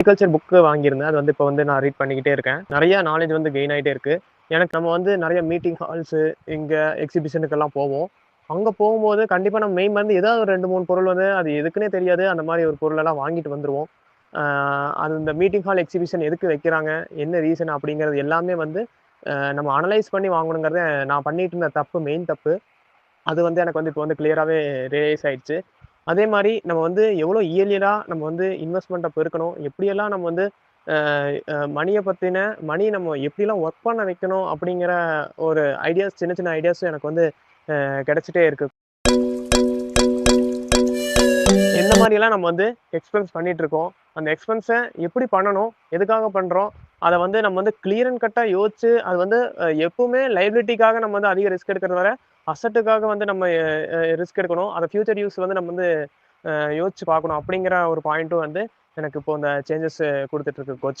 Agriculture book வாங்கியிருந்தேன். அது வந்து இப்ப வந்து நான் ரீட் பண்ணிக்கிட்டே இருக்கேன். நெறைய நாலேட்ஜ் வந்து கெயின் ஆயிட்டே இருக்கு. எனக்கு நம்ம வந்து நெறைய மீட்டிங் ஹால்ஸு, இங்க எக்ஸிபிஷனுக்கெல்லாம் போவோம். அங்க போகும்போது கண்டிப்பா நம்ம மெயின் வந்து ஏதாவது ஒரு 2, 3 பொருள் வந்து அது எதுக்குன்னே தெரியாது. அந்த மாரி ஒரு பொருளெல்லாம் வாங்கிட்டு வந்துருவோம். ஆ அது இந்த மீட்டிங் ஹால் எக்ஸிபிஷன் எதுக்கு வைக்கிறாங்க? என்ன ரீசன்? அப்படிங்கிறது எல்லாமே வந்து நம்ம அனலைஸ் பண்ணி வாங்கணுங்கிறத நான் பண்ணிட்டு இருந்த தப்பு, மெயின் தப்பு. அது வந்து எனக்கு வந்து இப்போ வந்து கிளியராவே ரியலைஸ் ஆயிடுச்சு. அதே மாரி நம்ம வந்து எவ்வளோ இயர்லியரா நம்ம வந்து இன்வெஸ்ட்மென்ட்ட பெருக்கணும், எப்படியெல்லாம் நம்ம வந்து அ அ மணிய பத்தின மணி நம்ம எப்படிலாம் ஒர்க் பண்ண வைக்கணும் அப்படிங்கிற ஒரு ஐடியாஸ் சின்ன சின்ன ஐடியாஸும் எனக்கு வந்து கிடைச்சிட்டே இருக்கு. எந்த மாரியெல்லாம் நம்ம வந்து எக்ஸ்பென்ஸ் பண்ணிட்டுருக்கோம். அந்த எக்ஸ்பென்ஸ எப்படி பண்ணணும்? எதுக்காக பண்றோம்? அத வந்து நம்ம வந்து கிளியர் அண்ட் கட்டா யோசிச்சு, அது வந்து எப்பவுமே லைபிலிட்டிக்காக நம்ம வந்து அதிக ரிஸ்க் எடுக்கிறத விட, அசட்டுக்காக வந்து நம்ம ரிஸ்க் எடுக்கணும். அத ஃபியூச்சர் யூஸ் வந்து நம்ம வந்து யோசிச்சு பார்க்கணும். அப்படிங்கிற ஒரு பாயிண்ட்டும் வந்து எனக்கு இப்போ இந்த சேஞ்சஸ் குடுத்துட்டு இருக்கு கோச்.